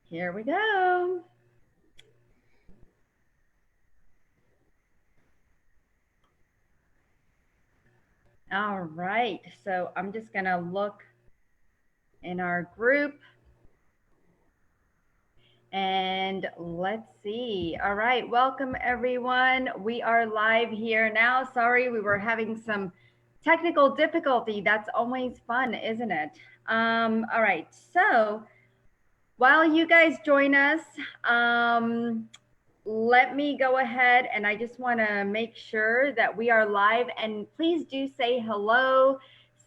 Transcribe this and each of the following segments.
Here we go. All right, so I'm just gonna look in our group and let's see. All right, welcome everyone. We are live here now. Sorry, we were having some technical difficulty. That's always fun, isn't it? All right, so while you guys join us, let me go ahead and I just want to make sure that we are live, and please do say hello.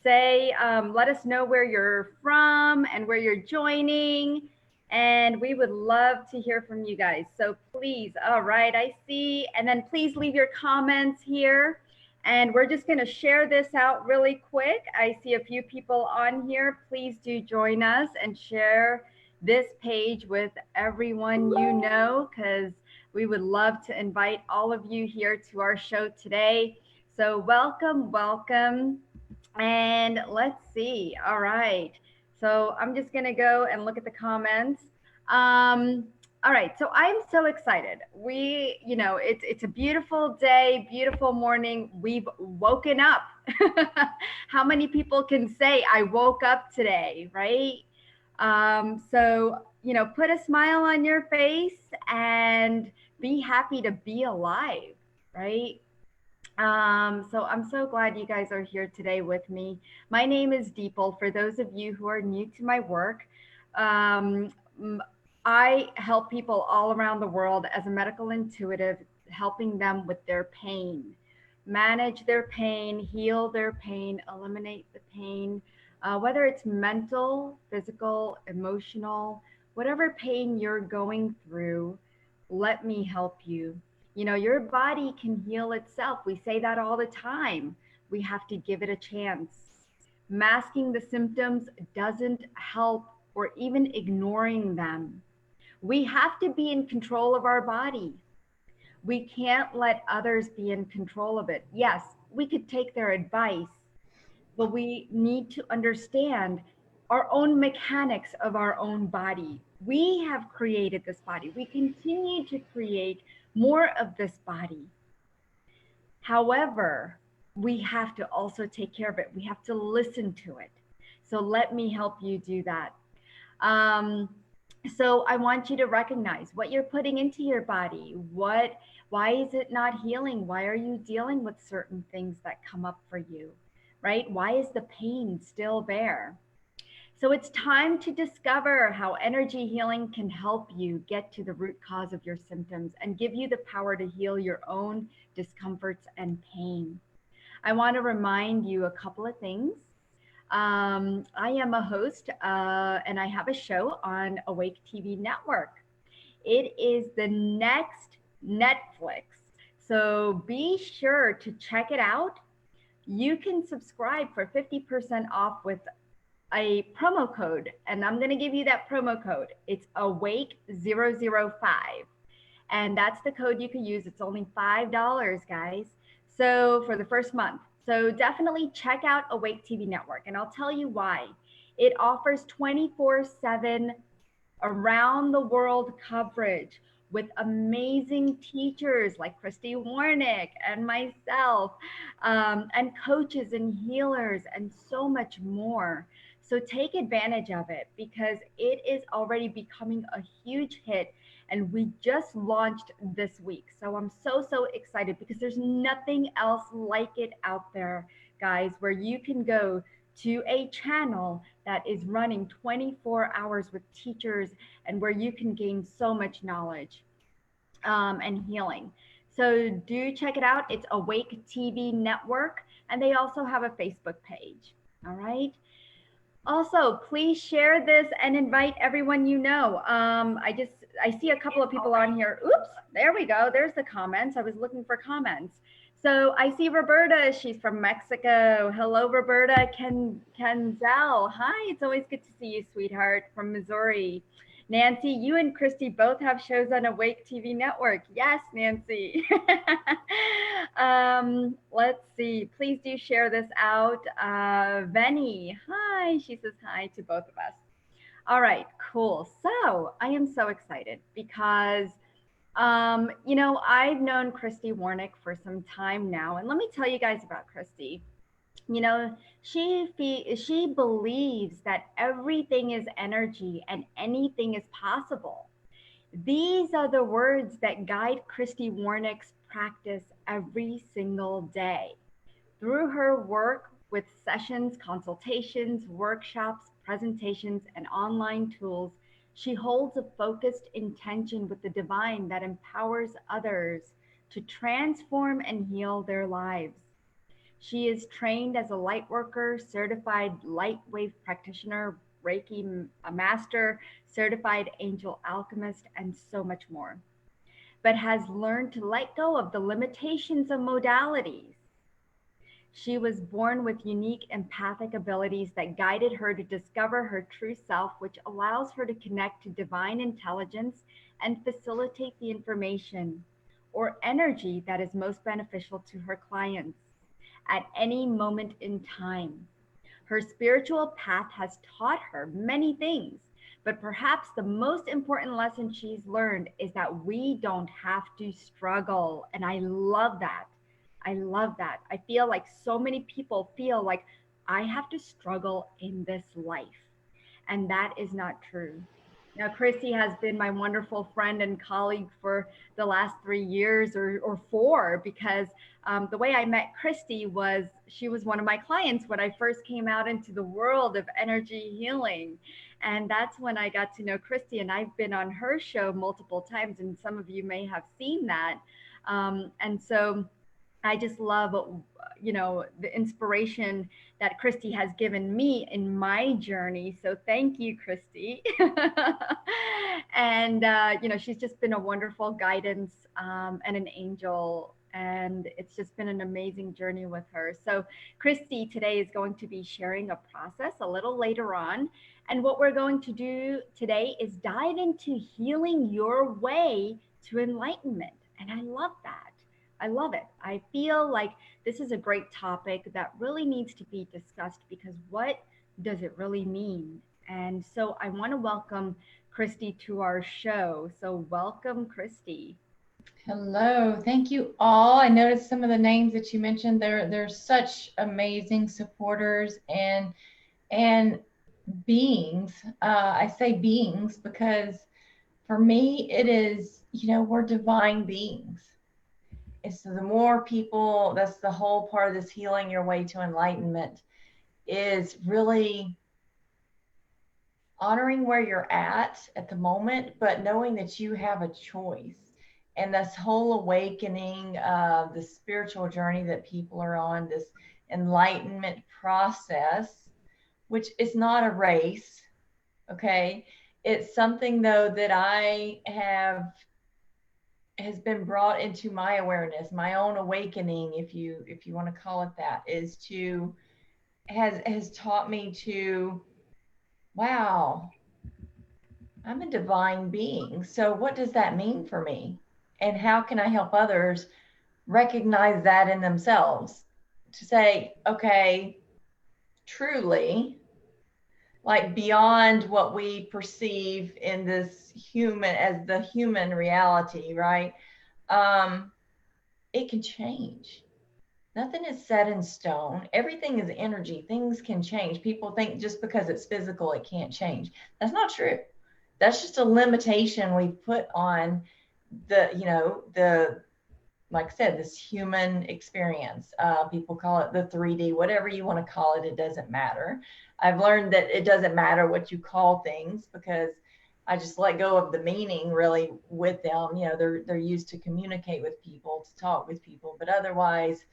Say, let us know where you're from and where you're joining, and we would love to hear from you guys. So please, all right, I see. And then please leave your comments here. And we're just going to share this out really quick. I see a few people on here. Please do join us and share this page with everyone you know, because we would love to invite all of you here to our show today. So welcome, welcome. And let's see. All right. So I'm just going to go and look at the comments. All right. So I'm so excited. It's a beautiful day, beautiful morning. We've woken up. How many people can say I woke up today, right? So, put a smile on your face and be happy to be alive, right? So I'm so glad you guys are here today with me. My name is Dipal. For those of you who are new to my work, I help people all around the world as a medical intuitive, helping them with their pain, manage their pain, heal their pain, eliminate the pain, whether it's mental, physical, emotional, whatever pain you're going through, let me help you. Your body can heal itself. We say that all the time. We have to give it a chance. Masking the symptoms doesn't help, or even ignoring them. We have to be in control of our body. We can't let others be in control of it. Yes, we could take their advice, but we need to understand our own mechanics of our own body. We have created this body. We continue to create more of this body. However, we have to also take care of it. We have to listen to it. So let me help you do that. So I want you to recognize what you're putting into your body. Why is it not healing? Why are you dealing with certain things that come up for you, right? Why is the pain still there? So it's time to discover how energy healing can help you get to the root cause of your symptoms and give you the power to heal your own discomforts and pain. I want to remind you a couple of things. I am a host and I have a show on Awake TV Network. It is the next Netflix. So be sure to check it out. You can subscribe for 50% off with a promo code, and I'm going to give you that promo code. It's awake005, and that's the code you can use. It's only $5, guys. So for the first month. So definitely check out Awake TV Network, and I'll tell you why. It offers 24/7 around the world coverage with amazing teachers like Christy Warnick and myself, and coaches and healers and so much more. So take advantage of it because it is already becoming a huge hit, and we just launched this week. So I'm so excited because there's nothing else like it out there, guys, where you can go to a channel that is running 24 hours with teachers and where you can gain so much knowledge and healing. So do check it out. It's Awake TV Network, and they also have a Facebook page. All right. Also, please share this and invite everyone you know. I see a couple of people on here. Oops, there we go. There's the comments. I was looking for comments. So I see Roberta. She's from Mexico. Hello, Roberta Kenzel. Hi, it's always good to see you, sweetheart, from Missouri. Nancy, you and Christy both have shows on Awake TV Network. Yes, Nancy. Let's see. Please do share this out. Venny, hi. She says hi to both of us. All right, Cool. So I am so excited because, I've known Christy Warnick for some time now. And let me tell you guys about Christy. You know, she believes that everything is energy and anything is possible. These are the words that guide Christy Warnick's practice every single day. Through her work with sessions, consultations, workshops, presentations, and online tools, she holds a focused intention with the divine that empowers others to transform and heal their lives. She is trained as a Lightworker, certified Lightwave Practitioner, Reiki Master, certified Angel Alchemist, and so much more, but has learned to let go of the limitations of modalities. She was born with unique empathic abilities that guided her to discover her true self, which allows her to connect to divine intelligence and facilitate the information or energy that is most beneficial to her clients at any moment in time. Her spiritual path has taught her many things, but perhaps the most important lesson she's learned is that we don't have to struggle. And I love that. I love that. I feel like so many people feel like I have to struggle in this life. And that is not true. Now, Christy has been my wonderful friend and colleague for the last 3 years or four, because the way I met Christy was she was one of my clients when I first came out into the world of energy healing. And that's when I got to know Christy. And I've been on her show multiple times, and some of you may have seen that. And so I just love, the inspiration that Christy has given me in my journey. So thank you, Christy. And, she's just been a wonderful guidance and an angel. And it's just been an amazing journey with her. So Christy today is going to be sharing a process a little later on. And what we're going to do today is dive into healing your way to enlightenment. And I love that. I love it. I feel like this is a great topic that really needs to be discussed, because what does it really mean? And so I want to welcome Christy to our show. So welcome, Christy. Hello, thank you all. I noticed some of the names that you mentioned. They're such amazing supporters and beings. I say beings because for me it is, we're divine beings. And so the more people, that's the whole part of this healing your way to enlightenment, is really honoring where you're at the moment, but knowing that you have a choice. And this whole awakening, the spiritual journey that people are on, this enlightenment process, which is not a race, okay? It's something though that has been brought into my awareness, my own awakening, if you want to call it that, has taught me to, wow, I'm a divine being. So what does that mean for me? And how can I help others recognize that in themselves, to say, okay, truly, like beyond what we perceive in this human, as the human reality, right? It can change. Nothing is set in stone. Everything is energy. Things can change. People think just because it's physical, it can't change. That's not true. That's just a limitation we put on the like I said, this human experience. People call it the 3D, whatever you want to call it, it doesn't matter. I've learned that it doesn't matter what you call things, because I just let go of the meaning really with them. They're used to communicate with people, to talk with people, but otherwise,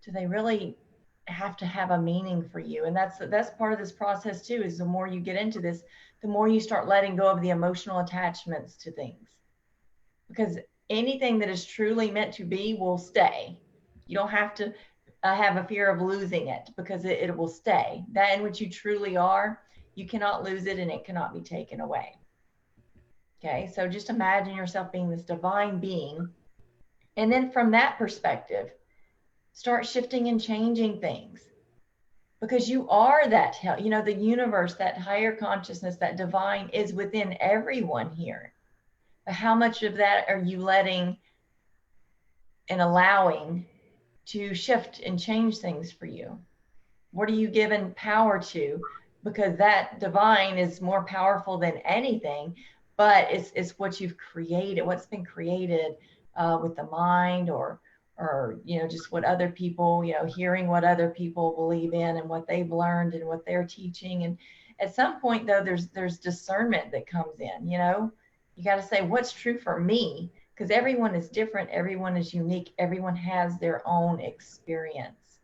do they really have to have a meaning for you? And that's part of this process too, is the more you get into this, the more you start letting go of the emotional attachments to things. Because anything that is truly meant to be will stay. You don't have to have a fear of losing it, because it will stay. That in which you truly are, you cannot lose it, and it cannot be taken away. Okay, so just imagine yourself being this divine being. And then from that perspective, start shifting and changing things. because you are that, you know, the universe, that higher consciousness, that divine is within everyone here. But how much of that are you letting and allowing to shift and change things for you? What are you giving power to? Because that divine is more powerful than anything, but it's what you've created, what's been created with the mind, or you know, just what other people, you know, hearing what other people believe in and what they've learned and what they're teaching. And at some point though, there's discernment that comes in. You know, you got to say what's true for me, because everyone is different, everyone is unique, everyone has their own experience.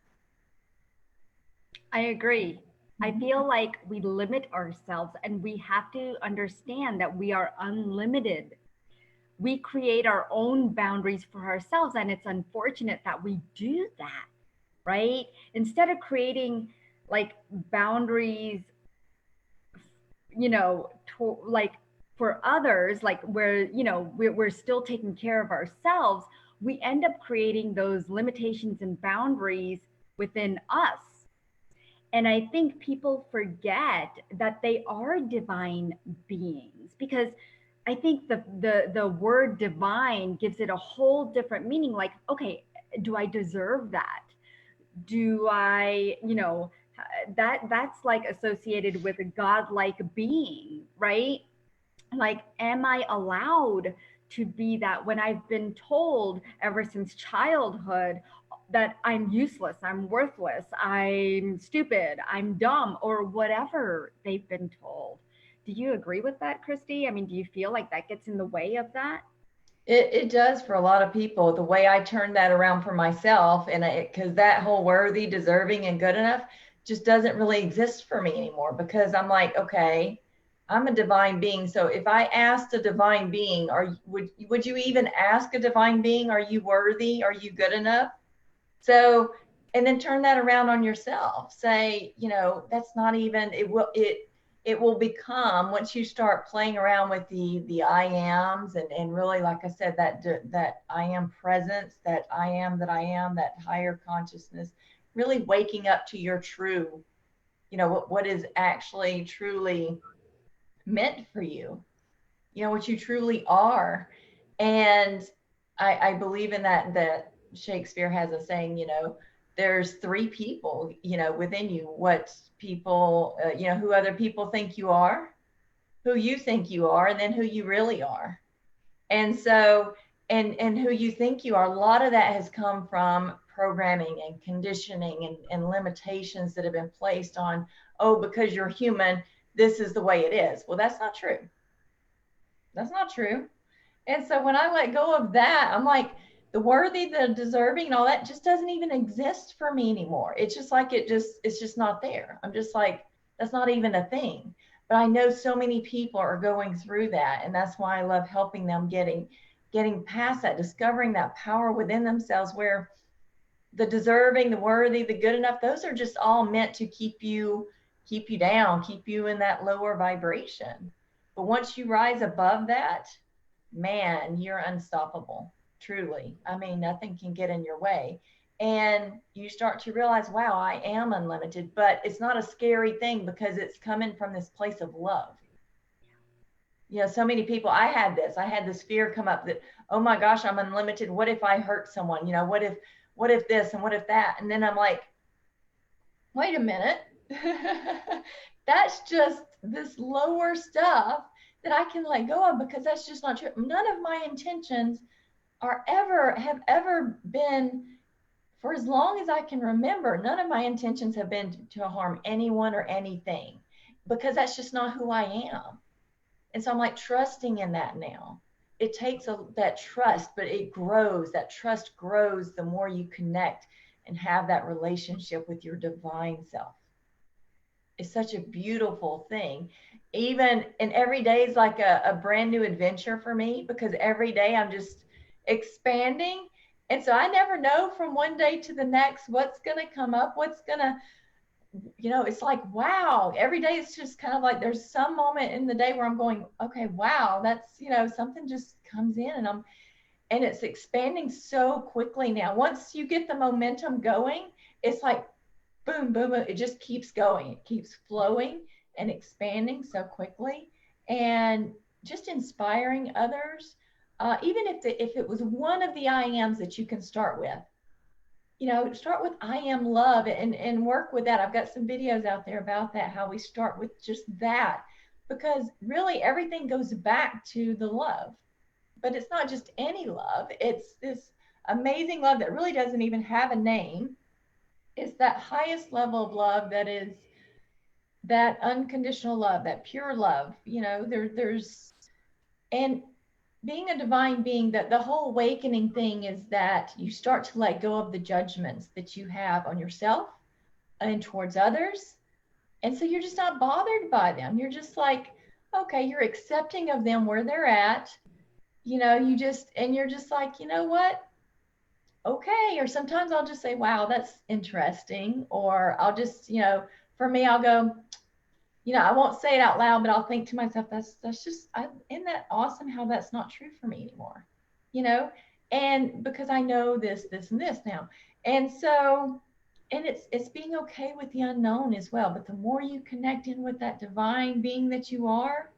I agree. I feel like we limit ourselves, and we have to understand that we are unlimited. We create our own boundaries for ourselves, and it's unfortunate that we do that, right? Instead of creating like boundaries, you know, like for others, like where, you know, we're still taking care of ourselves, we end up creating those limitations and boundaries within us. And I think people forget that they are divine beings, because I think the word divine gives it a whole different meaning. Like, okay, do I deserve that? Do I, you know, that's like associated with a godlike being, right? Like, am I allowed to be that, when I've been told ever since childhood that I'm useless, I'm worthless, I'm stupid, I'm dumb, or whatever they've been told? Do you agree with that, Christy? I mean, do you feel like that gets in the way of that? It does for a lot of people. The way I turned that around for myself, and because that whole worthy, deserving, and good enough just doesn't really exist for me anymore, because I'm like, okay, I'm a divine being. So if I asked a divine being, would you even ask a divine being, are you worthy? Are you good enough? So, and then turn that around on yourself. Say, you know, that's not even, it will become, once you start playing around with the I ams, and really, like I said, that I am presence, that I am, that higher consciousness, really waking up to your true, you know, what is actually truly meant for you, you know, what you truly are. And I believe in that Shakespeare has a saying, you know, there's three people, you know, within you. What people, you know, who other people think you are, who you think you are, and then who you really are. And so, and who you think you are, a lot of that has come from programming and conditioning and limitations that have been placed on, oh, because you're human, this is the way it is. Well, that's not true. That's not true. And so when I let go of that, I'm like, the worthy, the deserving, and all that just doesn't even exist for me anymore. It's just like, it's just not there. I'm just like, that's not even a thing. But I know so many people are going through that. And that's why I love helping them getting past that, discovering that power within themselves, where the deserving, the worthy, the good enough, those are just all meant to keep you down, keep you in that lower vibration. But once you rise above that, man, you're unstoppable, truly. I mean, nothing can get in your way. And you start to realize, wow, I am unlimited, but it's not a scary thing, because it's coming from this place of love. You know, so many people, I had this fear come up that, oh my gosh, I'm unlimited. What if I hurt someone? You know, what if this and what if that? And then I'm like, wait a minute. That's just this lower stuff that I can let go of, because that's just not true. None of my intentions have ever been, for as long as I can remember, none of my intentions have been to harm anyone or anything, because that's just not who I am. And so I'm like trusting in that now. It takes that trust, but it grows. That trust grows the more you connect and have that relationship with your divine self. It's such a beautiful thing. Even, and every day is like a brand new adventure for me, because every day I'm just expanding. And so I never know from one day to the next what's going to come up, what's going to, you know, it's like, wow, every day it's just kind of like there's some moment in the day where I'm going, okay, wow, that's, you know, something just comes in, and it's expanding so quickly now. Once you get the momentum going, it's like, boom, boom, boom. It just keeps going. It keeps flowing and expanding so quickly, and just inspiring others. Even if it was one of the I ams that you can start with, start with I am love, and work with that. I've got some videos out there about that, how we start with just that, because really everything goes back to the love. But it's not just any love. It's this amazing love that really doesn't even have a name. It's that highest level of love, that is that unconditional love, that pure love. There's and being a divine being, that the whole awakening thing is that you start to let go of the judgments that you have on yourself and towards others. And so you're just not bothered by them. You're just like, okay, you're accepting of them where they're at. You're just like, you know what? Okay. Or sometimes I'll just say, wow, that's interesting. Or I'll just, for me, I'll go, I won't say it out loud, but I'll think to myself, that's just, isn't that awesome how that's not true for me anymore, and because I know this, and this now. And so, and it's being okay with the unknown as well. But the more you connect in with that divine being that you are,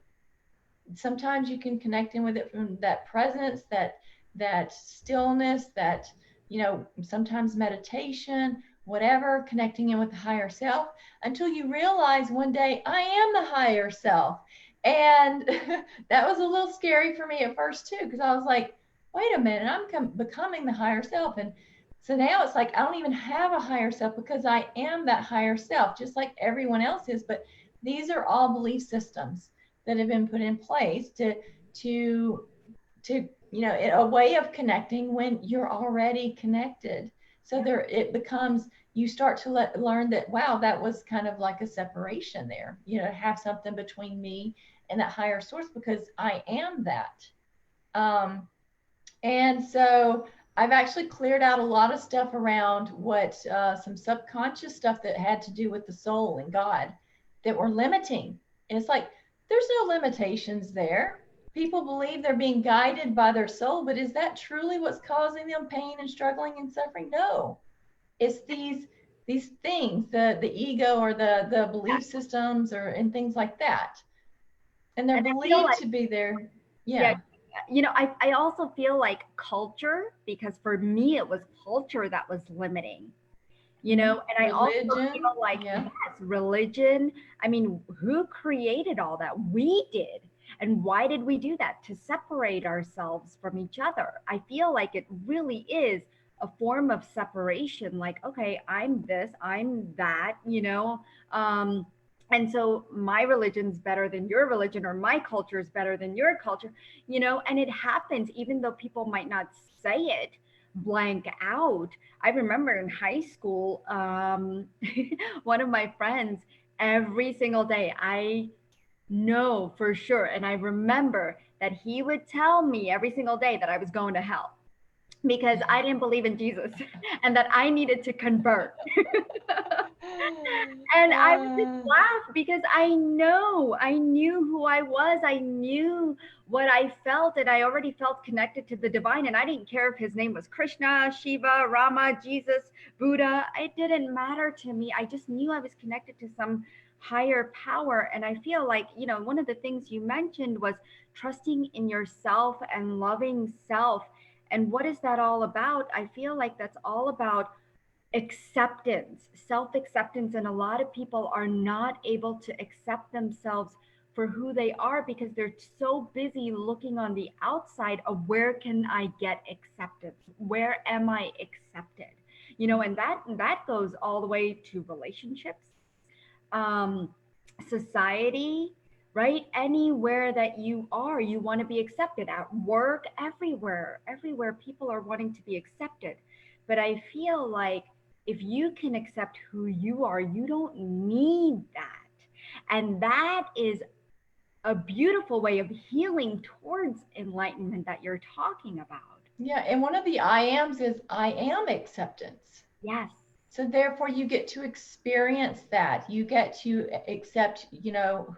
sometimes you can connect in with it from that presence, that stillness, that, sometimes meditation, whatever, connecting in with the higher self, until you realize one day, I am the higher self. And that was a little scary for me at first too, because I was like, wait a minute, I'm becoming the higher self. And so now it's like, I don't even have a higher self, because I am that higher self, just like everyone else is. But these are all belief systems that have been put in place to a way of connecting when you're already connected. So there, it becomes, you start to learn that, wow, that was kind of like a separation there, have something between me and that higher source, because I am that. And so I've actually cleared out a lot of stuff around what, some subconscious stuff that had to do with the soul and God that were limiting. And it's like, there's no limitations there. People believe they're being guided by their soul, but is that truly what's causing them pain and struggling and suffering? No. It's these things, the ego, or the belief systems, and things like that. And they're believed to be there. Yeah. I also feel like culture, because for me it was culture that was limiting. And I also feel like, yes, religion. I mean, who created all that? We did. And why did we do that? To separate ourselves from each other. I feel like it really is a form of separation. Like, okay, I'm this, I'm that, and so my religion's better than your religion, or my culture is better than your culture, and it happens even though people might not say it blank out. I remember in high school, one of my friends, every single day, I know for sure, and I remember that he would tell me every single day that I was going to hell because I didn't believe in Jesus and that I needed to convert. And I would just laugh because I knew who I was. I knew what I felt, and I already felt connected to the divine. And I didn't care if his name was Krishna, Shiva, Rama, Jesus, Buddha. It didn't matter to me. I just knew I was connected to some higher power. And I feel like, one of the things you mentioned was trusting in yourself and loving self. And what is that all about? I feel like that's all about acceptance, self-acceptance. And a lot of people are not able to accept themselves for who they are because they're so busy looking on the outside of where can I get acceptance? Where am I accepted? And that goes all the way to relationships, society, right? Anywhere that you are, you want to be accepted. At work, everywhere people are wanting to be accepted. But I feel like if you can accept who you are, you don't need that. And that is a beautiful way of healing towards enlightenment that you're talking about. Yeah. And one of the I ams is I am acceptance. Yes. So therefore you get to experience that. You get to accept,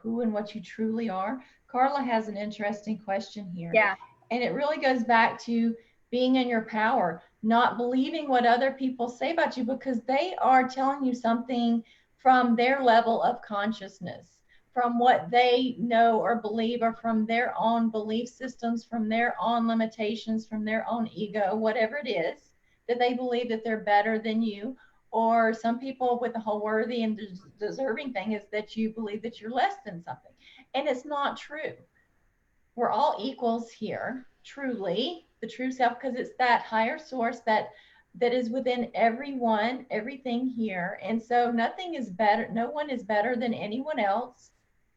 who and what you truly are. Carla has an interesting question here. Yeah. And it really goes back to being in your power, not believing what other people say about you, because they are telling you something from their level of consciousness, from what they know or believe, or from their own belief systems, from their own limitations, from their own ego, whatever it is, that they believe that they're better than you. Or some people with the whole worthy and deserving thing is that you believe that you're less than something. And it's not true. We're all equals here, truly, the true self, because it's that higher source that is within everyone, everything here. And so nothing is better, no one is better than anyone else,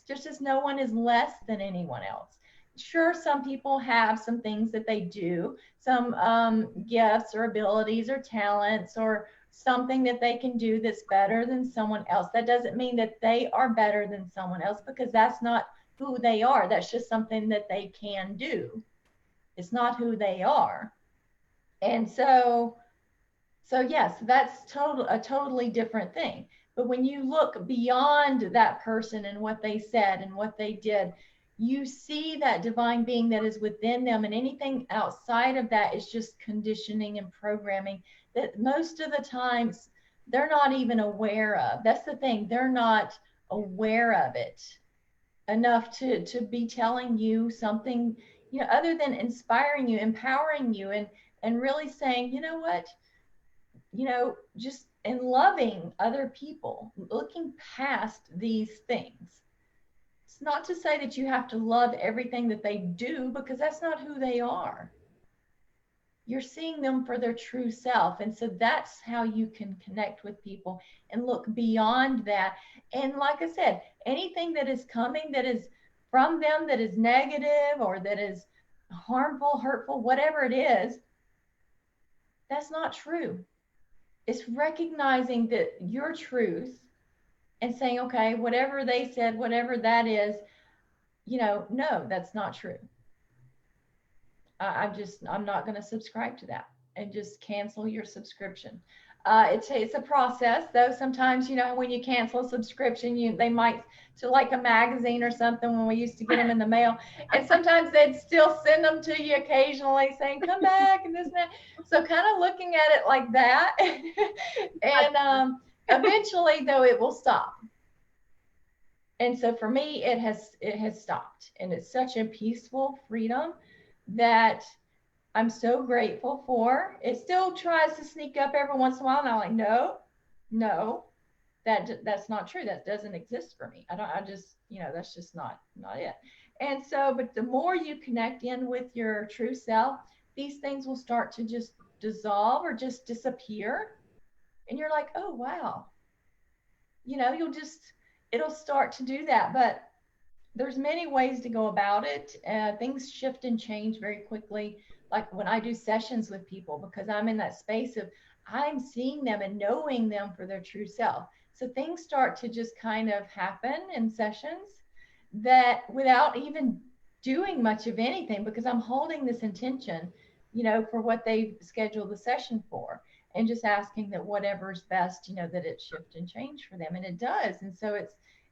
just as no one is less than anyone else. Sure, some people have some things that they do, some gifts or abilities or talents or something that they can do that's better than someone else. That doesn't mean that they are better than someone else, because that's not who they are. That's just something that they can do. It's not who they are. And so yes, that's a totally different thing. But when you look beyond that person and what they said and what they did, you see that divine being that is within them, and anything outside of that is just conditioning and programming that most of the times they're not even aware of. That's the thing, they're not aware of it enough to be telling you something, other than inspiring you, empowering you, and really saying, you know what, just in loving other people, looking past these things. It's not to say that you have to love everything that they do, because that's not who they are. You're seeing them for their true self. And so that's how you can connect with people and look beyond that. And like I said, anything that is coming that is from them, that is negative or that is harmful, hurtful, whatever it is, that's not true. It's recognizing that your truth and saying, okay, whatever they said, whatever that is, no, that's not true. I'm not going to subscribe to that, and just cancel your subscription. It's a process, though. Sometimes, when you cancel a subscription, they might, to like a magazine or something, when we used to get them in the mail, and sometimes they'd still send them to you occasionally saying, come back and this and that. So kind of looking at it like that. And eventually, though, it will stop. And so for me, it has stopped, and it's such a peaceful freedom that I'm so grateful for. It still tries to sneak up every once in a while, and I'm like, no, that's not true. That doesn't exist for me. That's just not it. And so, but the more you connect in with your true self, these things will start to just dissolve or just disappear. And you're like, oh, wow. It'll start to do that. But there's many ways to go about it. Things shift and change very quickly. Like when I do sessions with people, because I'm in that space of I'm seeing them and knowing them for their true self. So things start to just kind of happen in sessions that without even doing much of anything, because I'm holding this intention, for what they've scheduled the session for, and just asking that whatever's best, that it shift and change for them. And it does. And so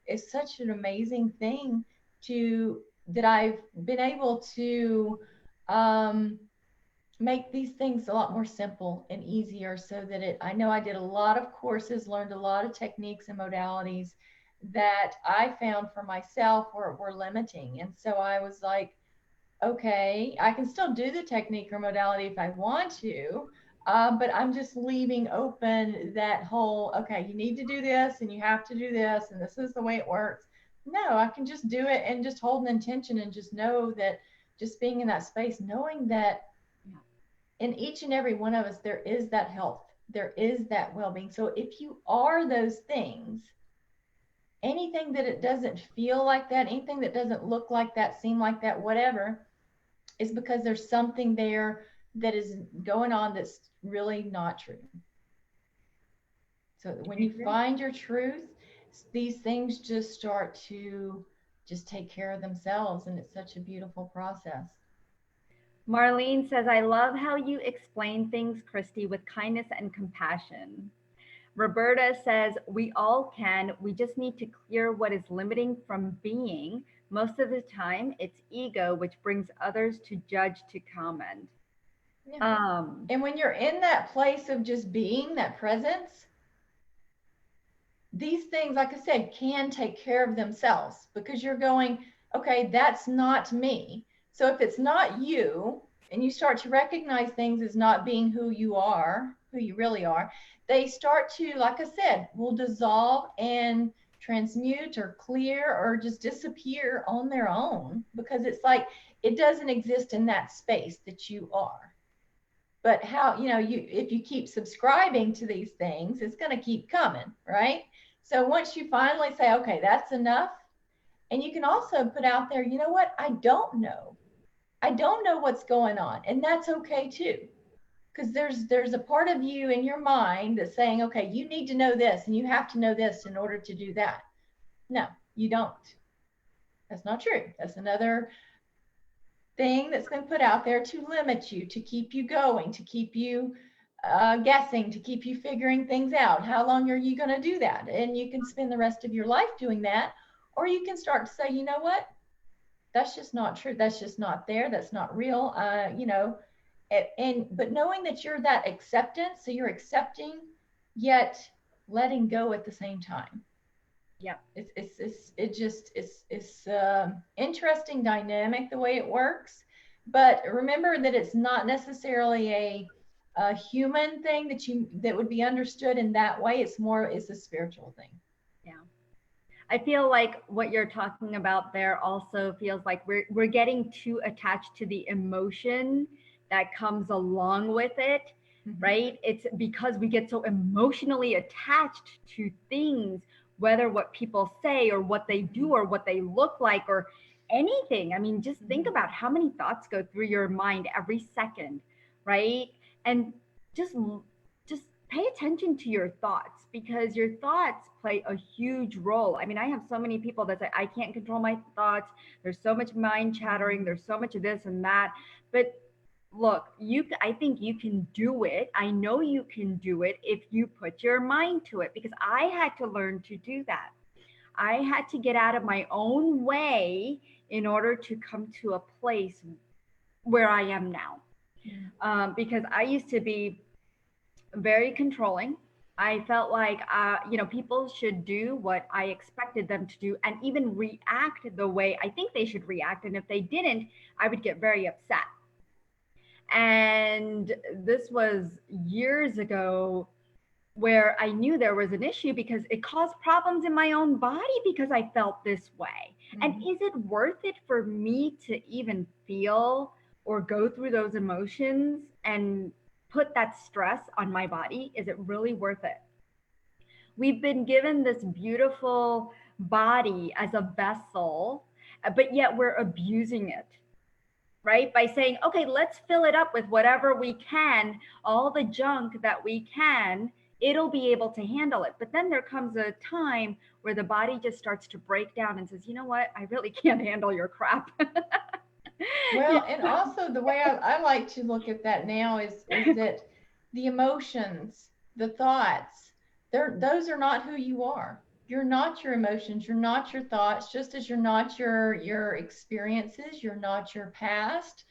it's such an amazing thing that I've been able to make these things a lot more simple and easier, so that I know I did a lot of courses, learned a lot of techniques and modalities that I found for myself were limiting. And so I was like, okay, I can still do the technique or modality if I want to, but I'm just leaving open that whole, okay, you need to do this and you have to do this and this is the way it works. No, I can just do it and just hold an intention and just know that, just being in that space, knowing that in each and every one of us, there is that health, there is that well-being. So if you are those things, anything that it doesn't feel like that, anything that doesn't look like that, seem like that, whatever, is because there's something there that is going on that's really not true. So when you find your truth, these things just start to just take care of themselves, and it's such a beautiful process. Marlene says, I love how you explain things, Christy, with kindness and compassion. Roberta says, we all can, we just need to clear what is limiting from being. Most of the time, it's ego, which brings others to judge, to comment. Yeah. And when you're in that place of just being, that presence, these things, like I said, can take care of themselves, because you're going, okay, that's not me. So if it's not you, and you start to recognize things as not being who you are, who you really are, they start to, like I said, will dissolve and transmute or clear or just disappear on their own, because it's like it doesn't exist in that space that you are. But how, you, if you keep subscribing to these things, it's going to keep coming, right? So once you finally say, okay, that's enough, and you can also put out there, you know what, I don't know, what's going on, and that's okay too, because there's a part of you in your mind that's saying, okay, you need to know this and you have to know this in order to do that. No, you don't. That's not true. That's another thing that's been put out there to limit you, to keep you going, to keep you guessing, to keep you figuring things out. How long are you going to do that? And you can spend the rest of your life doing that. Or you can start to say, you know what? That's just not true. That's just not there. That's not real. But knowing that you're that acceptance, so you're accepting, yet letting go at the same time. Yeah. It's interesting dynamic the way it works. But remember that it's not necessarily a human thing that would be understood in that way. It's a spiritual thing. Yeah. I feel like what you're talking about there also feels like we're getting too attached to the emotion that comes along with it, right? It's because we get so emotionally attached to things, whether what people say or what they do or what they look like or anything. I mean, just think about how many thoughts go through your mind every second, right? And just just pay attention to your thoughts, because your thoughts play a huge role. I mean, I have so many people that say, I can't control my thoughts. There's so much mind chattering. There's so much of this and that. But look, I think you can do it. I know you can do it if you put your mind to it, because I had to learn to do that. I had to get out of my own way in order to come to a place where I am now. Because I used to be very controlling. I felt like, people should do what I expected them to do and even react the way I think they should react. And if they didn't, I would get very upset. And this was years ago, where I knew there was an issue because it caused problems in my own body because I felt this way. And is it worth it for me to even feel or go through those emotions and put that stress on my body? Is it really worth it? We've been given this beautiful body as a vessel, but yet we're abusing it, right? By saying, okay, let's fill it up with whatever we can, all the junk that we can, it'll be able to handle it. But then there comes a time where the body just starts to break down and says, you know what, I really can't handle your crap. Well, and also the way I like to look at that now is that the emotions, the thoughts, those are not who you are. You're not your emotions, you're not your thoughts, just as you're not your experiences, you're not your past.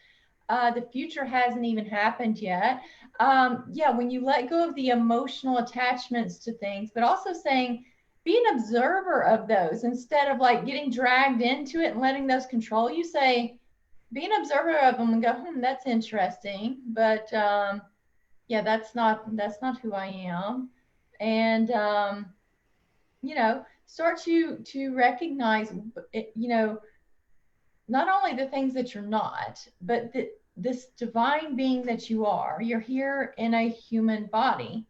The future hasn't even happened yet. When you let go of the emotional attachments to things, but also saying, be an observer of those instead of like getting dragged into it and letting those control you. Say, be an observer of them and go, that's interesting, but that's not who I am. And start to recognize, not only the things that you're not, but this divine being that you are. You're here in a human body,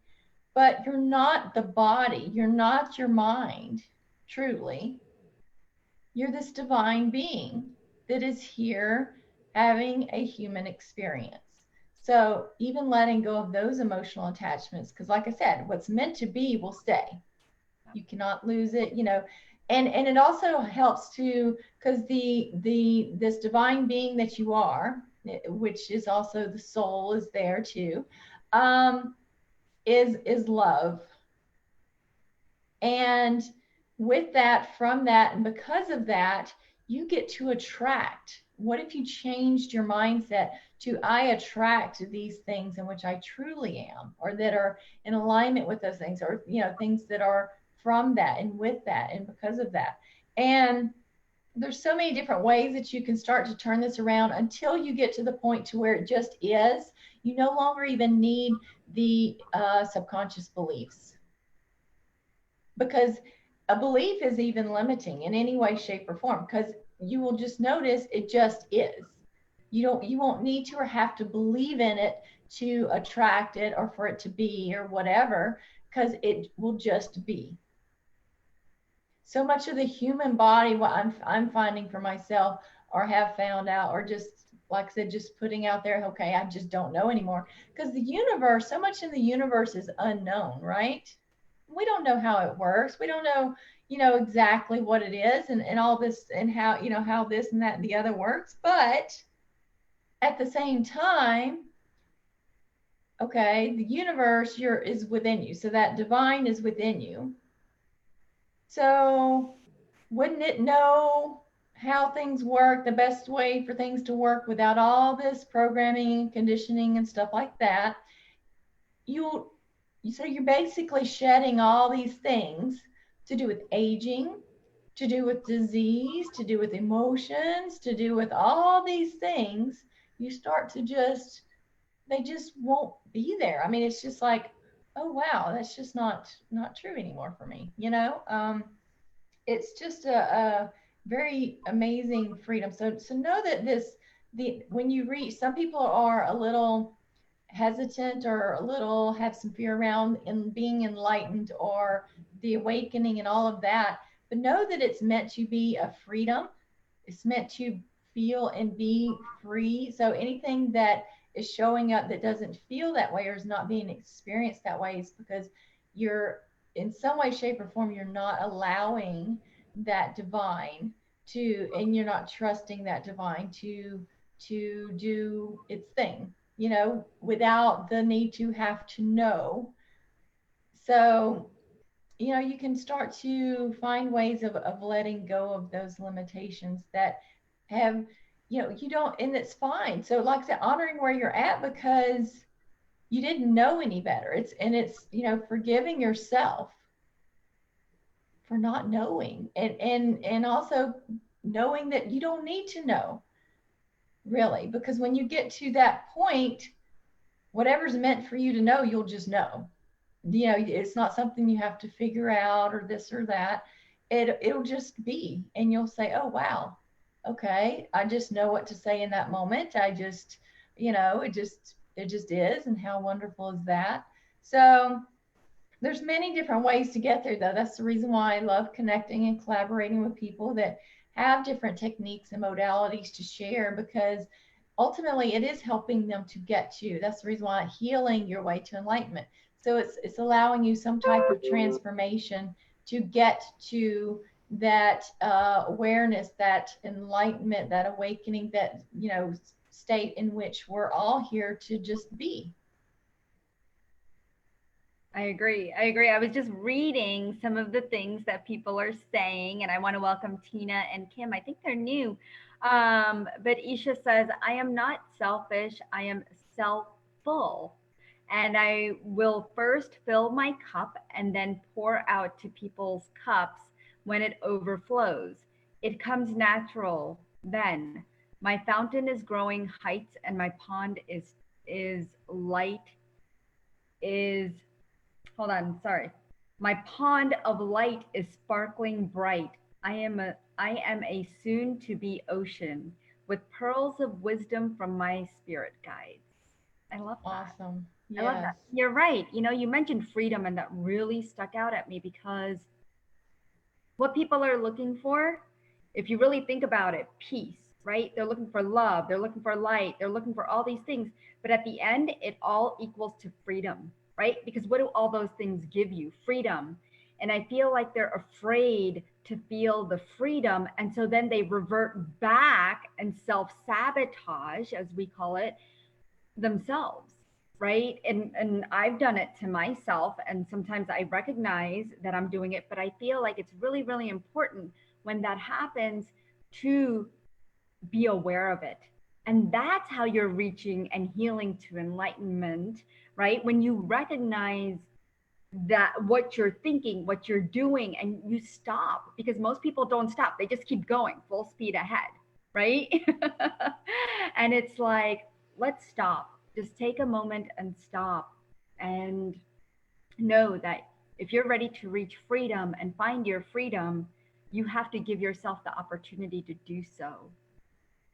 but you're not the body. You're not your mind, truly. You're this divine being that is here having a human experience. So even letting go of those emotional attachments, because like I said, what's meant to be will stay. You cannot lose it, and it also helps to, because this divine being that you are, which is also the soul, is there too, is love. And with that, from that, and because of that, you get to attract. What if you changed your mindset to, I attract these things in which I truly am, or that are in alignment with those things, or, you know, things that are from that and with that and because of that. And there's so many different ways that you can start to turn this around until you get to the point to where it just is. You no longer even need the subconscious beliefs, because a belief is even limiting in any way, shape, or form, because you will just notice it just is. You won't need to or have to believe in it to attract it or for it to be or whatever, because it will just be. So much of the human body, what I'm finding for myself, or have found out, or just, like I said, just putting out there, okay, I just don't know anymore, because the universe, so much in the universe is unknown, right? We don't know how it works. We don't know, you know, exactly what it is, and all this, and how, you know, how this and that and the other works. But at the same time, okay, the universe is within you. So that divine is within you. So wouldn't it know how things work, the best way for things to work without all this programming and conditioning and stuff like that? You'll So you're basically shedding all these things to do with aging, to do with disease, to do with emotions, to do with all these things. You start to just, they just won't be there. I mean, it's just like, oh wow, that's just not true anymore for me, you know. It's just a very amazing freedom. So know that when you reach, some people are a little hesitant or a little have some fear around in being enlightened or the awakening and all of that, but know that it's meant to be a freedom. It's meant to feel and be free. So anything that is showing up that doesn't feel that way or is not being experienced that way is because you're, in some way, shape, or form, you're not allowing that divine to, and you're not trusting that divine to do its thing, you know, without the need to have to know. So, you know, you can start to find ways of letting go of those limitations that have, you know, you don't, and it's fine. So, like I said, honoring where you're at because you didn't know any better. It's, you know, forgiving yourself for not knowing, and also knowing that you don't need to know, really, because when you get to that point, whatever's meant for you to know, you'll just know. You know, it's not something you have to figure out or this or that. It'll just be, and you'll say, oh wow, okay, I just know what to say in that moment. I just, you know, it just is, and how wonderful is that? So there's many different ways to get there, though. That's the reason why I love connecting and collaborating with people that have different techniques and modalities to share, because ultimately it is helping them to get to. That's the reason why healing your way to enlightenment. So it's allowing you some type of transformation to get to that awareness, that enlightenment, that awakening, that, you know, state in which we're all here to just be. I agree. I agree. I was just reading some of the things that people are saying, and I want to welcome Tina and Kim. I think they're new. But Isha says, I am not selfish, I am self-full. And I will first fill my cup and then pour out to people's cups when it overflows. It comes natural then. My fountain is growing heights and my pond is light is hold on, sorry. My pond of light is sparkling bright. I am a soon to be ocean with pearls of wisdom from my spirit guides. I love that. Awesome. I love Yes. that. You're right. You know, you mentioned freedom, and that really stuck out at me because what people are looking for, if you really think about it, peace, right? They're looking for love, they're looking for light, they're looking for all these things. But at the end, it all equals to freedom, right? Because what do all those things give you? Freedom. And I feel like they're afraid to feel the freedom. And so then they revert back and self sabotage, as we call it, themselves, right? And I've done it to myself, and sometimes I recognize that I'm doing it, but I feel like it's really really important when that happens to be aware of it. And that's how you're reaching and healing to enlightenment, right? When you recognize that what you're thinking, what you're doing, and you stop, because most people don't stop. They just keep going full speed ahead, right? And it's like, let's stop. Just take a moment and stop and know that if you're ready to reach freedom and find your freedom, you have to give yourself the opportunity to do so,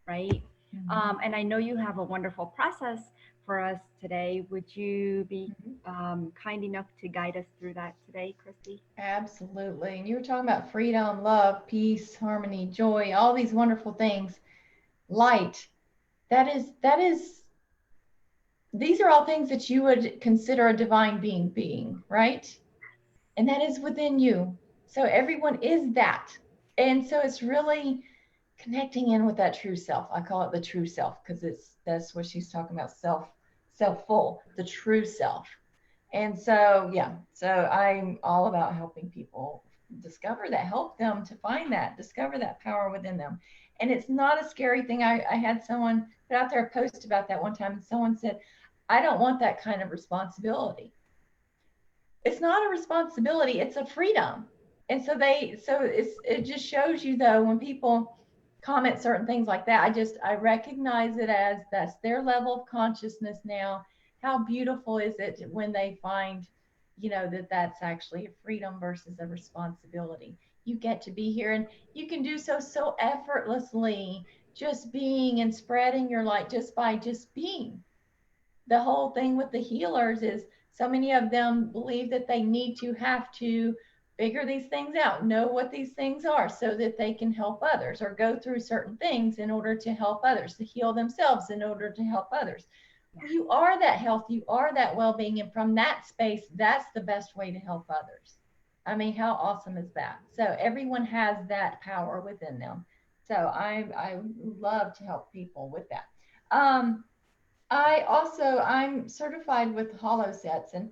right? And I know you have a wonderful process for us today. Would you be kind enough to guide us through that today, Christy? Absolutely. And you were talking about freedom, love, peace, harmony, joy, all these wonderful things. Light. That is these are all things that you would consider a divine being, right? And that is within you. So everyone is that. And so it's really connecting in with that true self. I call it the true self because that's what she's talking about, self-full, the true self. And so, yeah, so I'm all about helping people discover that, help them to find that, discover that power within them. And it's not a scary thing. I had someone put out there a post about that one time, and someone said, I don't want that kind of responsibility. It's not a responsibility, it's a freedom. And so it just shows you though, when people comment certain things like that, I recognize it as that's their level of consciousness now. How beautiful is it when they find, that that's actually a freedom versus a responsibility. You get to be here and you can do so effortlessly, just being and spreading your light just by just being. The whole thing with the healers is so many of them believe that they need to have to figure these things out, know what these things are so that they can help others, or go through certain things in order to help others, to heal themselves in order to help others. You are that health, you are that well-being, and from that space, that's the best way to help others. I mean, how awesome is that? So everyone has that power within them. So I love to help people with that. I'm certified with Holo-SETS, and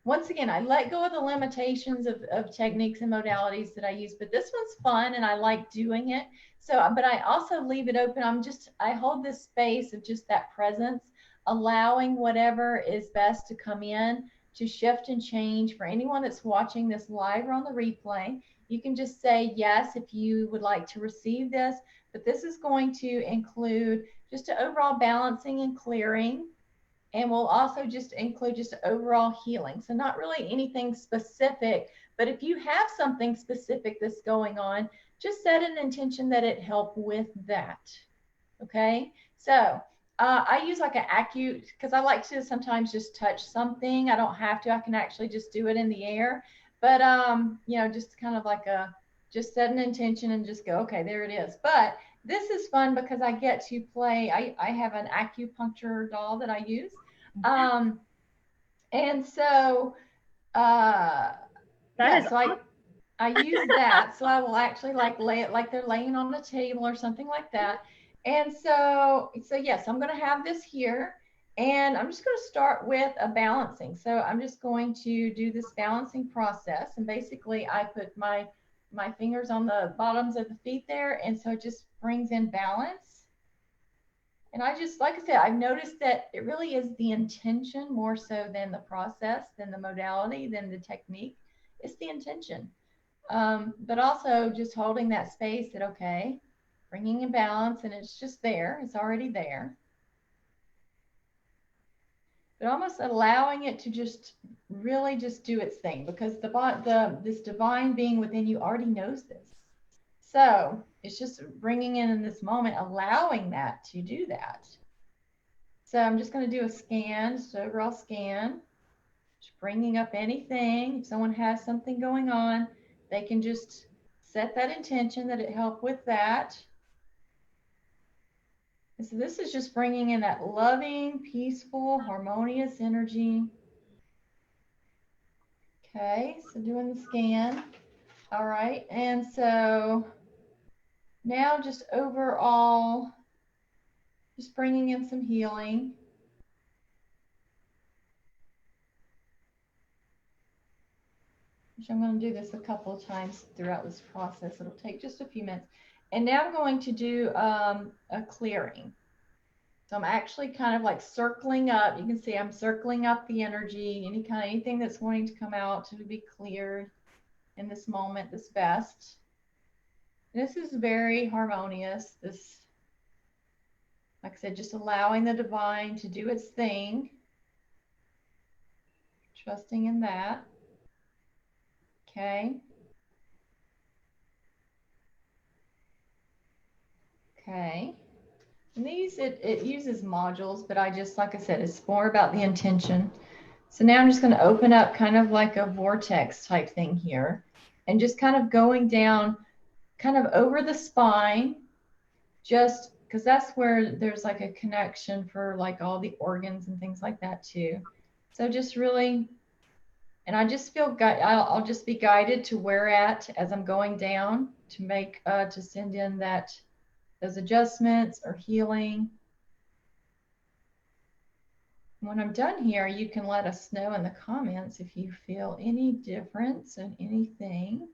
once again, I let go of the limitations of techniques and modalities that I use, but this one's fun and I like doing it. So, but I also leave it open. I hold this space of just that presence, allowing whatever is best to come in, to shift and change. For anyone that's watching this live or on the replay, you can just say yes if you would like to receive this, but this is going to include just an overall balancing and clearing. And we'll also just include just overall healing. So not really anything specific, but if you have something specific that's going on, just set an intention that it help with that. Okay. So I use like an because I like to sometimes just touch something. I don't have to, I can actually just do it in the air, but just kind of like just set an intention and just go, okay, there it is. But this is fun because I get to play. I have an acupuncture doll that I use. And so, I use that. So I will actually like lay it like they're laying on a table or something like that. And so yes, I'm going to have this here, and I'm just going to start with a balancing. So I'm just going to do this balancing process, and basically I put my fingers on the bottoms of the feet there, and so it just brings in balance. And I just, like I said, I've noticed that it really is the intention more so than the process, than the modality, than the technique. It's the intention. But also just holding that space that, okay, bringing in balance, and it's just there. It's already there. But almost allowing it to just really just do its thing, because this divine being within you already knows this. So it's just bringing in this moment, allowing that to do that. So I'm just going to do a scan, just overall scan, just bringing up anything. If someone has something going on, they can just set that intention that it helped with that. And so this is just bringing in that loving, peaceful, harmonious energy. Okay, so doing the scan. All right, and so now just overall, just bringing in some healing. Which I'm going to do this a couple of times throughout this process. It'll take just a few minutes. And now I'm going to do a clearing. So I'm actually kind of like circling up. You can see I'm circling up the energy, anything that's wanting to come out to be cleared in this moment, this best. This is very harmonious. This, like I said, just allowing the divine to do its thing, trusting in that. Okay. Okay. And these, it uses modules, but I just, like I said, it's more about the intention. So now I'm just going to open up kind of like a vortex type thing here, and just kind of going down kind of over the spine, just because that's where there's like a connection for like all the organs and things like that too. So just really, and I just feel, I'll just be guided to where at as I'm going down to make, to send in those adjustments or healing. When I'm done here, you can let us know in the comments if you feel any difference in anything.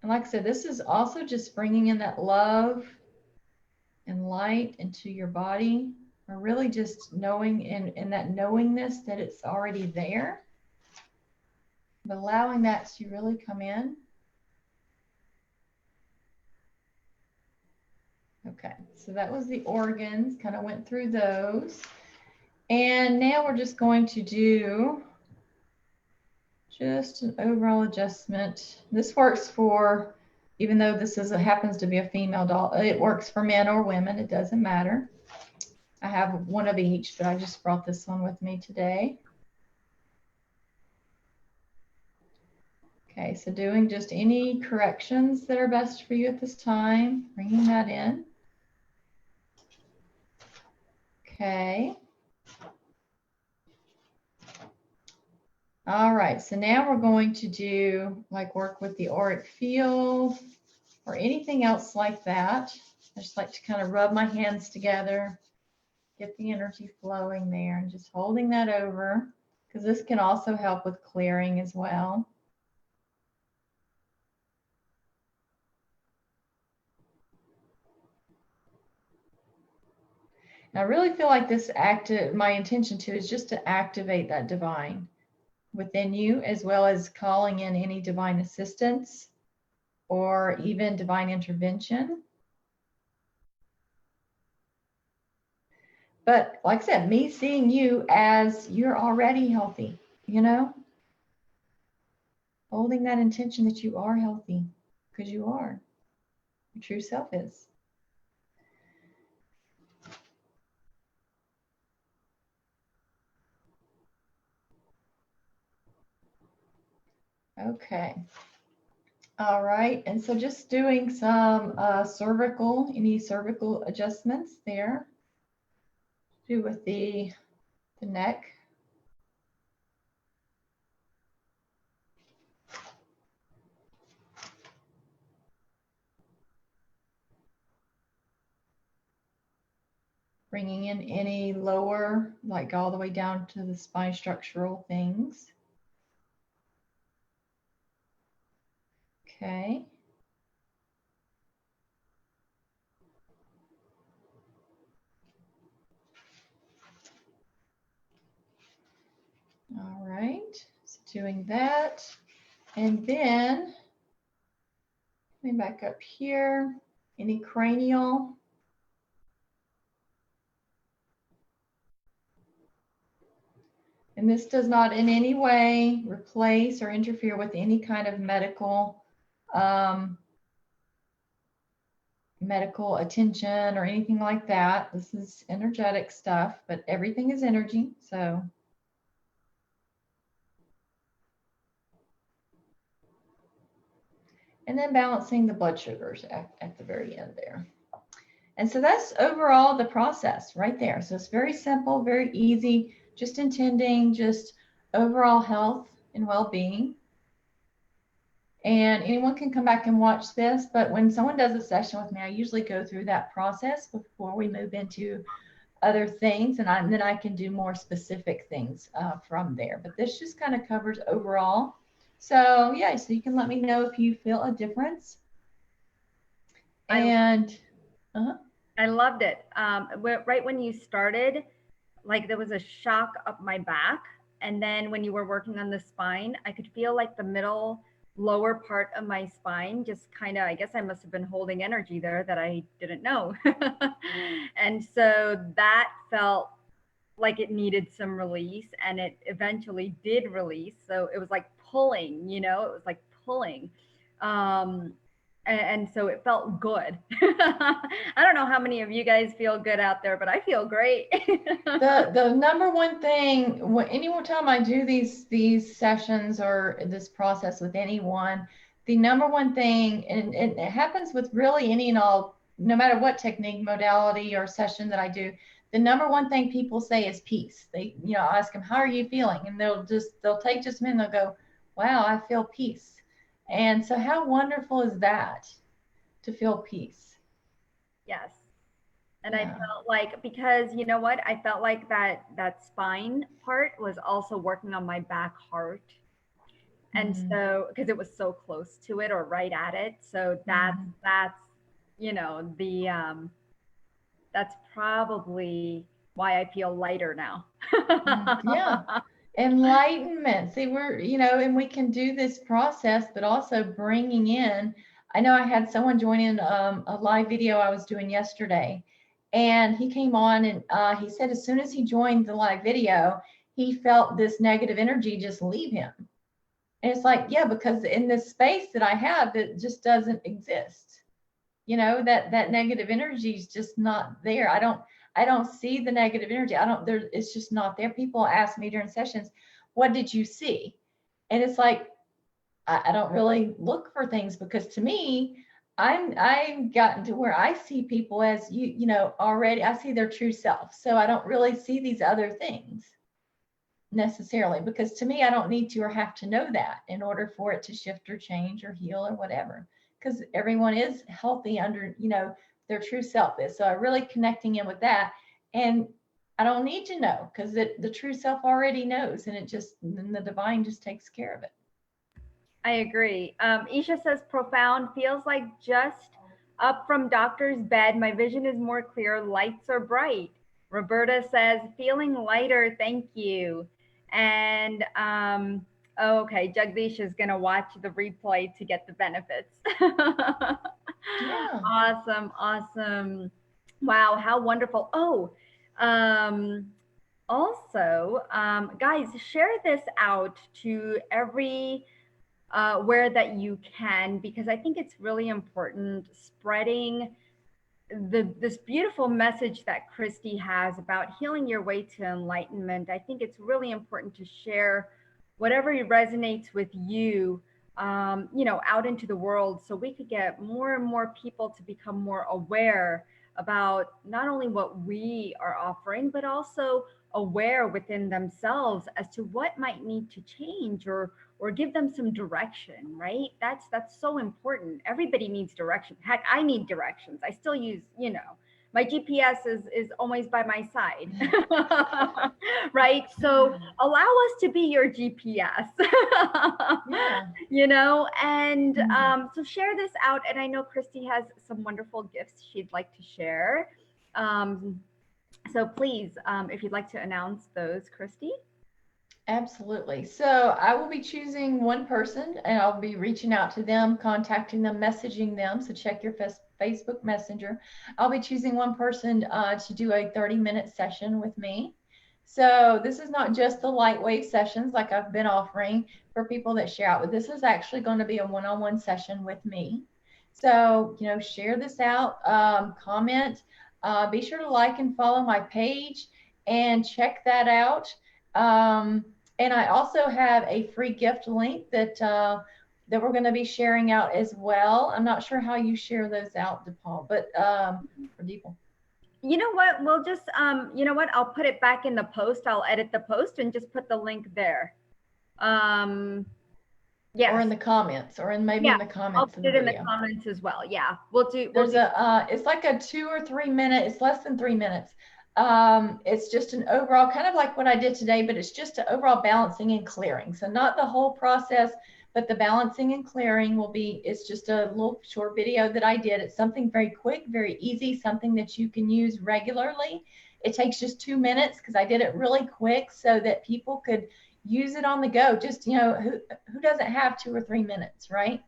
And like I said, this is also just bringing in that love and light into your body, or really just knowing and that knowingness that it's already there, but allowing that to really come in. Okay, so that was the organs, kind of went through those. And now we're just going to do just an overall adjustment. This works for, even though this happens to be a female doll, it works for men or women, it doesn't matter. I have one of each, but I just brought this one with me today. Okay, so doing just any corrections that are best for you at this time, bringing that in. Okay. All right, so now we're going to do like work with the auric field or anything else like that. I just like to kind of rub my hands together, get the energy flowing there, and just holding that over, because this can also help with clearing as well. And I really feel like this my intention too is just to activate that divine within you, as well as calling in any divine assistance or even divine intervention. But like I said, me seeing you as you're already healthy, you know, holding that intention that you are healthy, because you are. Your true self is. Okay. All right. And so just doing some any cervical adjustments there. Do with the neck. Bringing in any lower, like all the way down to the spine structural things. Okay. All right, so doing that. And then, let me back up here, any cranial. And this does not in any way replace or interfere with any kind of medical attention or anything like that. This is energetic stuff, but everything is energy, so. And then balancing the blood sugars at the very end there. And so that's overall the process right there. So it's very simple, very easy, just intending just overall health and well-being. And anyone can come back and watch this, but when someone does a session with me, I usually go through that process before we move into other things, and then I can do more specific things from there. But this just kind of covers overall. So yeah, so you can let me know if you feel a difference And I loved it. Right when you started, like there was a shock up my back. And then when you were working on the spine, I could feel like the middle lower part of my spine just kind of, I guess I must have been holding energy there that I didn't know. And so that felt like it needed some release, and it eventually did release. So it was like pulling, it was like pulling. Um, and so it felt good. I don't know how many of you guys feel good out there, but I feel great. the number one thing, any more time I do these sessions or this process with anyone, the number one thing, and it happens with really any and all, no matter what technique, modality, or session that I do, the number one thing people say is peace. They, I'll ask them, how are you feeling? And they'll take just a minute and they'll go, wow, I feel peace. And so how wonderful is that, to feel peace? Yes. And I felt like, because you know what, I felt like that spine part was also working on my back heart. And so, because it was so close to it or right at it. So that's that's probably why I feel lighter now. Yeah. Enlightenment. See, we're, and we can do this process, but also bringing in, I know I had someone join in a live video I was doing yesterday, and he came on and he said as soon as he joined the live video, he felt this negative energy just leave him. And it's like, yeah, because in this space that I have, it just doesn't exist. That negative energy is just not there. I don't see the negative energy. It's just not there. People ask me during sessions, what did you see? And it's like, I don't really look for things, because to me, I've gotten to where I see people as already, I see their true self. So I don't really see these other things necessarily, because to me, I don't need to or have to know that in order for it to shift or change or heal or whatever, because everyone is healthy under, their true self is. So I'm really connecting in with that. And I don't need to know, because the true self already knows, and then the divine just takes care of it. I agree. Isha says, profound, feels like just up from doctor's bed. My vision is more clear. Lights are bright. Roberta says, feeling lighter. Thank you. And okay, Jagdish is going to watch the replay to get the benefits. Yeah. Awesome. Wow, how wonderful. Oh, also, guys, share this out to every where that you can, because I think it's really important spreading this beautiful message that Christy has about healing your way to enlightenment. I think it's really important to share whatever resonates with you, out into the world, so we could get more and more people to become more aware about not only what we are offering, but also aware within themselves as to what might need to change, or give them some direction, right? That's so important. Everybody needs direction. Heck, I need directions. I still use, my GPS is always by my side. Right? So allow us to be your GPS. Yeah. And so share this out. And I know Christy has some wonderful gifts she'd like to share. So please, if you'd like to announce those, Christy. Absolutely. So I will be choosing one person, and I'll be reaching out to them, contacting them, messaging them. So check your Facebook Messenger. I'll be choosing one person to do a 30-minute session with me. So this is not just the Lightwave sessions like I've been offering for people that share out, but this is actually going to be a one-on-one session with me. So, share this out, comment, be sure to like and follow my page and check that out. And I also have a free gift link that we're going to be sharing out as well. I'm not sure how you share those out, Dipal, but for Dipal. You know what? We'll just, I'll put it back in the post. I'll edit the post and just put the link there. Yes. Or in the comments, or in the comments. I'll put it in the comments as well. Yeah, we'll do. It's like a 2 or 3 minute. It's less than 3 minutes. It's just an overall, kind of like what I did today, but it's just an overall balancing and clearing. So not the whole process, But the balancing and clearing will be, it's just a little short video that I did. It's something very quick, very easy, something that you can use regularly. It takes just 2 minutes because I did it really quick so that people could use it on the go. Just, you know, who doesn't have 2 or 3 minutes, right?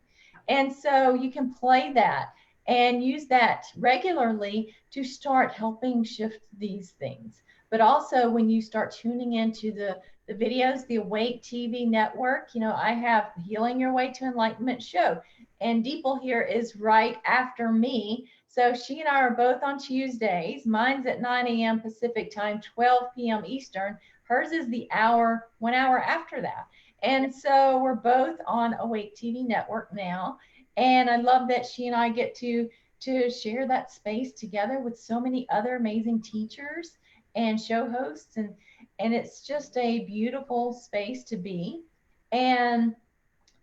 And so you can play that and use that regularly to start helping shift these things. But also when you start tuning into the videos, the Awake TV network, you know, I have Healing Your Way to Enlightenment show, and Dipal here is right after me. So she and I are both on Tuesdays. Mine's at 9 a.m. Pacific time, 12 p.m. Eastern. Hers is the hour, 1 hour after that. And so we're both on Awake TV network now. And I love that she and I get to share that space together with so many other amazing teachers and show hosts, and it's just a beautiful space to be. And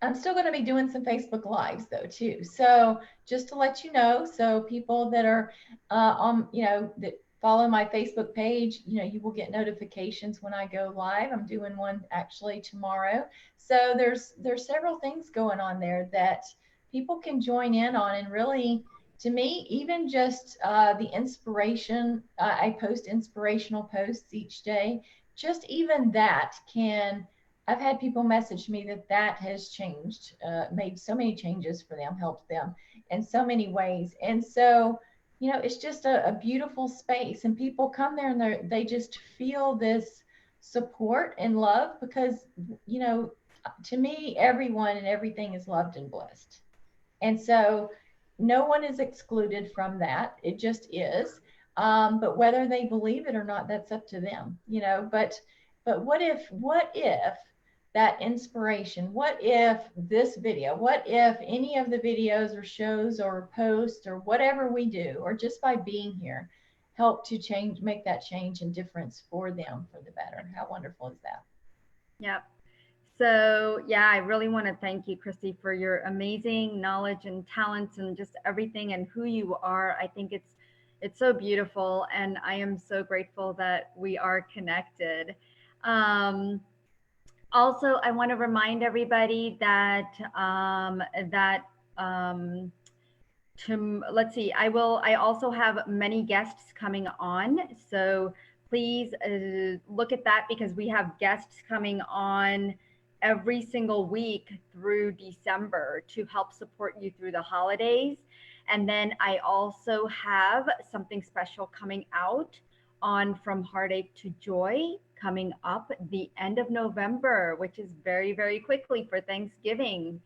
I'm still going to be doing some Facebook Lives though too. So just to let you know, so people that are on, you know, that follow my Facebook page, you know, you will get notifications when I go live. I'm doing one actually tomorrow. So there's several things going on there that people can join in on, and really, to me, even just the inspiration, I post inspirational posts each day. Just even that can, I've had people message me that has changed, made so many changes for them, helped them in so many ways. And so, you know, it's just a beautiful space, and people come there and they just feel this support and love because, you know, to me, everyone and everything is loved and blessed. And so no one is excluded from that. It just is. But whether they believe it or not, that's up to them, you know. But what if that inspiration, what if this video, what if any of the videos or shows or posts or whatever we do, or just by being here, help to change, make that change and difference for them for the better? How wonderful is that? Yep. So yeah, I really want to thank you, Christy, for your amazing knowledge and talents and just everything and who you are. I think it's so beautiful, and I am so grateful that we are connected. Um, Also, I want to remind everybody that um, let's see, I also have many guests coming on, so please look at that, because we have guests coming on every single week through December to help support you through the holidays. And then I also have something special coming out on From Heartache to Joy, coming up the end of November, which is very, very quickly for Thanksgiving.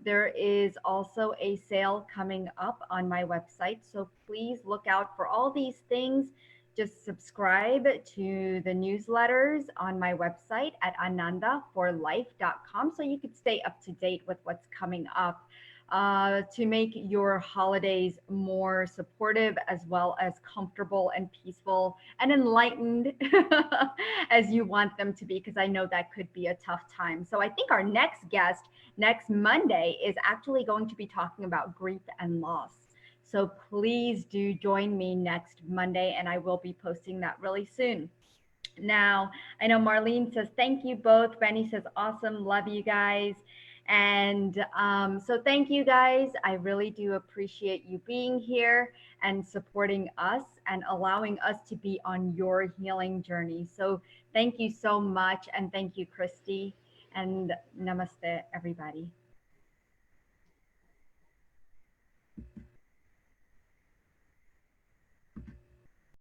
There is also a sale coming up on my website. So please look out for all these things. Just subscribe to the newsletters on my website at anandaforlife.com so you could stay up to date with what's coming up, to make your holidays more supportive, as well as comfortable and peaceful and enlightened as you want them to be, because I know that could be a tough time. So I think our next guest next Monday is actually going to be talking about grief and loss. So please do join me next Monday, and I will be posting that really soon. Now, I know Marlene says, thank you both. Benny says, awesome. Love you guys. And so thank you guys. I really do appreciate you being here and supporting us and allowing us to be on your healing journey. So thank you so much. And thank you, Christy. And namaste, everybody.